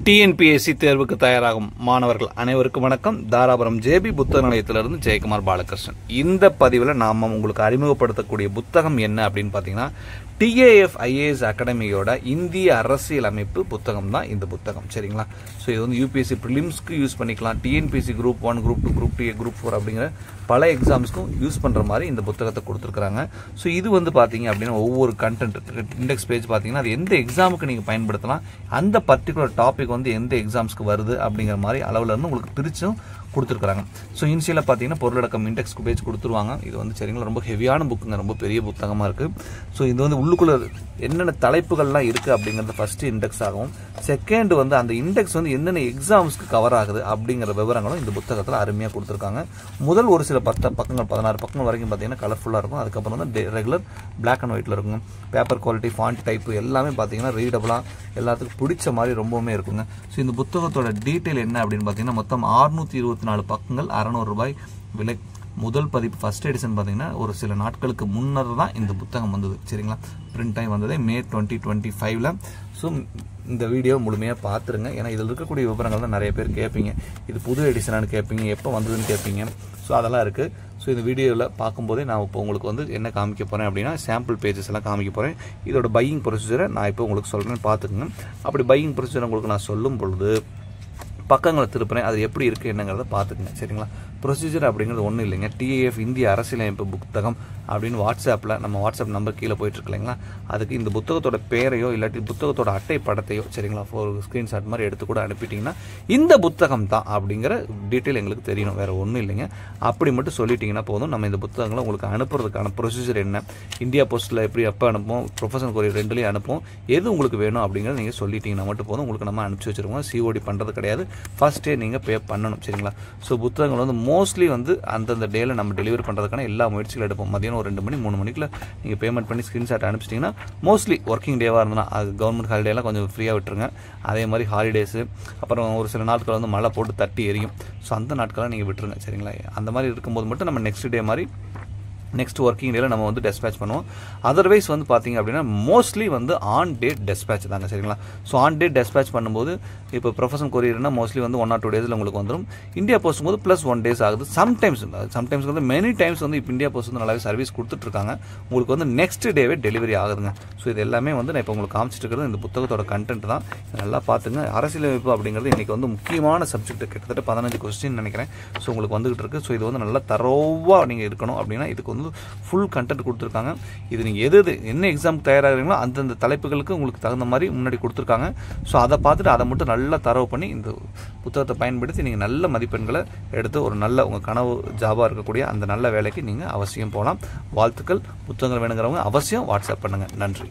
TNPSC தேர்வுக்கு தயாராகும் மாணவர்கள் அனைவருக்கும் வணக்கம். தாராபுரம் ஜேபி புத்தக நிலையத்திலிருந்து ஜெயக்குமார் பாலகிருஷ்ணன். இந்த பதிவில் நாம் உங்களுக்கு அறிமுகப்படுத்தக்கூடிய புத்தகம் என்ன அப்படின்னு பார்த்தீங்கன்னா, டிஏஎஃப் ஐஏஎஸ் அகாடமியோட இந்திய அரசியல் அமைப்பு புத்தகம் தான் இந்த புத்தகம். சரிங்களா? ஸோ இது வந்து யூபிஎஸ்சி ப்ரிலிம்ஸ்க்கு யூஸ் பண்ணிக்கலாம், TNPSC group 1, group 2, group 2, group 4 அப்படிங்கிற பல எக்ஸாம்ஸ்க்கும் யூஸ் பண்ணுற மாதிரி இந்த புத்தகத்தை கொடுத்துருக்காங்க. ஸோ இது வந்து பார்த்தீங்க அப்படின்னா ஒவ்வொரு கண்டென்ட் இண்டெக்ஸ் பேஜ் பார்த்தீங்கன்னா அது எந்த எக்ஸாமுக்கு நீங்கள் பயன்படுத்தலாம், அந்த பர்டிகுலர் டாபிக் வந்து எந்த எக்ஸாம்ஸ்க்கு வருது அப்படிங்கிற மாதிரி அளவில் இருந்து உங்களுக்கு பிரிச்சும் கொடுத்துருக்காங்க. ஸோ இனிஷியலாக பார்த்தீங்கன்னா பொருளடக்கம் இண்டெக்ஸ் பேஜ் கொடுத்துருவாங்க. இது வந்து சரிங்களா ரொம்ப ஹெவியான புக்குங்க, ரொம்ப பெரிய புத்தகமாக இருக்குது. ஸோ இது வந்து உள்ளுக்குள்ள என்னென்ன தலைப்புகள்லாம் இருக்குது அப்படிங்கிறது ஃபஸ்ட்டு இண்டெக்ஸ் ஆகும். செகண்ட் வந்து அந்த இண்டெக்ஸ் வந்து என்னென்ன எக்ஸாம்ஸ்க்கு கவர் ஆகுது அப்படிங்கிற விவரங்களும் இந்த புத்தகத்தில் அருமையாக கொடுத்துருக்காங்க. முதல் ஒரு சில 10 பக்கங்கள் 16 பக்கங்கள் வரைக்கும் பார்த்தீங்கன்னா கலர்ஃபுல்லாக இருக்கும். அதுக்கப்புறம் வந்து ரெகுலர் பிளாக் அண்ட் ஒயிட்டில் இருக்குங்க. பேப்பர் குவாலிட்டி, ஃபாண்ட் டைப்பு எல்லாமே பார்த்தீங்கன்னா ரீடபுளாக எல்லாத்துக்கும் பிடிச்ச மாதிரி ரொம்பவுமே இருக்குங்க. ஸோ இந்த புத்தகத்தோட டீட்டெயில் என்ன அப்படின்னு பார்த்தீங்கன்னா மொத்தம் 624 பக்கங்கள், 600 ரூபாய் விலை. முதல் பதிப்பு ஃபர்ஸ்ட் எடிஷன் பார்த்தீங்கன்னா ஒரு சில நாட்களுக்கு முன்னர் தான் இந்த புத்தகம் வந்தது. சரிங்களா? பிரிண்ட் ஆகி வந்ததே மே 2025. ஸோ இந்த வீடியோ முழுமையாக பார்த்துருங்க. ஏன்னா இதில் இருக்கக்கூடிய விவரங்கள் தான் நிறைய பேர் கேட்பீங்க. இது புது எடிஷனானு கேட்பீங்க, எப்போ வந்ததுன்னு கேட்பீங்க. ஸோ அதெல்லாம் இருக்குது. ஸோ இந்த வீடியோவில் பார்க்கும்போதே நான் இப்போ உங்களுக்கு வந்து என்ன காமிக்க போகிறேன் அப்படின்னா சாம்பிள் பேஜஸ் எல்லாம் காமிக்க போகிறேன். இதோட பையிங் ப்ரொசீஜரை நான் இப்போ உங்களுக்கு சொல்கிறேன்னு பார்த்துக்குங்க. அப்படி பையிங் ப்ரொசீஜர் உங்களுக்கு நான் சொல்லும் பொழுது பக்கங்களை திருப்புறேன், அது எப்படி இருக்குது என்னங்கிறத பார்த்துக்குங்க. சரிங்களா? ப்ரொசீஜர் அப்படிங்கிறது ஒன்றும் இல்லைங்க. டிஏஎஃப் இந்திய அரசியலமைப்பு புத்தகம் அப்படின்னு வாட்ஸ்அப்பில் நம்ம வாட்ஸ்அப் நம்பர் கீழே போயிட்டுருக்கு இல்லைங்களா, அதுக்கு இந்த புத்தகத்தோட பேரையோ இல்லாட்டி புத்தகத்தோட அட்டை படத்தையோ சரிங்களா ஒரு ஸ்க்ரீன்ஷாட் மாதிரி எடுத்து கூட அனுப்பிட்டிங்கன்னா இந்த புத்தகம் தான் அப்படிங்கிற டீட்டெயில் எங்களுக்கு தெரியணும், வேறு ஒன்றும் இல்லைங்க. அப்படி மட்டும் சொல்லிட்டிங்கன்னா போதும். நம்ம இந்த புத்தகங்களை உங்களுக்கு அனுப்புறதுக்கான ப்ரொசீஜர் என்ன, இந்தியா போஸ்ட்டில் எப்படி எப்போ அனுப்புவோம், ப்ரொஃபஷனல் கொரியர் ரெண்டுலேயும் அனுப்புவோம், எது உங்களுக்கு வேணும் அப்படிங்கிறத நீங்கள் சொல்லிட்டீங்கன்னா மட்டும் போதும். உங்களுக்கு நம்ம அனுப்பிச்சி வச்சுருவோம். சிஓடி பண்ணுறது கிடையாது, ஃபர்ஸ்டே நீங்கள் பே பண்ணணும். சரிங்களா? ஸோ புத்தகங்கள் வந்து மோஸ்ட்லி வந்து அந்தந்த டேல நம்ம டெலிவரி பண்ணுறதுக்கான எல்லா முயற்சிகளும் எடுப்போம். மதியானம் ஒரு 2 மணி 3 மணிக்குள்ள நீங்கள் பேமெண்ட் பண்ணி ஸ்க்ரீன்ஷாட் அனுப்பிச்சிட்டிங்கன்னா மோஸ்ட்லி ஒர்க்கிங் டேவாக இருந்ததுன்னா அது கவர்மெண்ட் ஹாலிடேலாம் கொஞ்சம் ஃப்ரீயாக விட்டுருங்க. அதே மாதிரி ஹாலிடேஸு அப்புறம் ஒரு சில நாட்கள் வந்து மழை போட்டு தட்டி எரியும். ஸோ அந்த நாட்களாக நீங்கள் விட்டுருங்க. சரிங்களா? அந்த மாதிரி இருக்கும்போது மட்டும் நம்ம நெக்ஸ்ட் டே மாதிரி நெக்ஸ்ட் ஒர்க்கிங் டேல நம்ம வந்து டெஸ்பேச் பண்ணுவோம். அதர்வைஸ் வந்து பார்த்தீங்க அப்படின்னா மோஸ்ட்லி வந்து ஆன் டேட் டெஸ்பேச் தாங்க. சரிங்களா? ஸோ ஆன் டேட் டெஸ்பேச் பண்ணும்போது இப்போ ப்ரொஃபஷனல் கொரியர்னா மோஸ்ட்லி வந்து 1 or 2 டேஸில் உங்களுக்கு வந்துடும். இந்தியா போஸ்ட் போது +1 days ஆகுது. சம்டைம்ஸ் வந்து மெனி டைம்ஸ் வந்து இப்போ இந்தியா போஸ்ட் வந்து நல்லாவே சர்வீஸ் கொடுத்துட்ருக்காங்க. உங்களுக்கு வந்து நெக்ஸ்ட் டேவே டெலிவரி ஆகுதுங்க. ஸோ இது எல்லாமே வந்து நான் இப்போ உங்களுக்கு காமிச்சிட்டு இருக்கிறது இந்த புத்தகத்தோட கண்டென்ட் தான். நல்லா பார்த்துங்க. அரசியலமைப்பு அப்படிங்கிறது இன்றைக்கி வந்து முக்கியமான சப்ஜெக்ட், கிட்டத்தட்ட 15 கொஸ்டின் நினைக்கிறேன். ஸோ உங்களுக்கு வந்துகிட்டு இருக்கு. ஸோ இது வந்து நல்லா தரோவாக நீங்கள் இருக்கணும் அப்படின்னா இதுக்கு வந்து ஃபுல் கண்டென்ட் கொடுத்துருக்காங்க. இது நீங்கள் எது என்ன எக்ஸாம் தயாராகிறீங்களோ அந்தந்த தலைப்புகளுக்கு உங்களுக்கு தகுந்த மாதிரி முன்னாடி கொடுத்துருக்காங்க. ஸோ அதை பார்த்துட்டு அதை மட்டும் நல்லா தரவு பண்ணி இந்த புத்தகத்தை பயன்படுத்தி நீங்கள் நல்ல மதிப்பெண்களை எடுத்து ஒரு நல்ல உங்கள் கனவு ஜாபாக இருக்கக்கூடிய அந்த நல்ல வேலைக்கு நீங்கள் அவசியம் போகலாம். வாழ்த்துக்கள். புத்தகங்கள் வேணுங்கிறவங்க அவசியம் வாட்ஸ்அப் பண்ணுங்கள். நன்றி.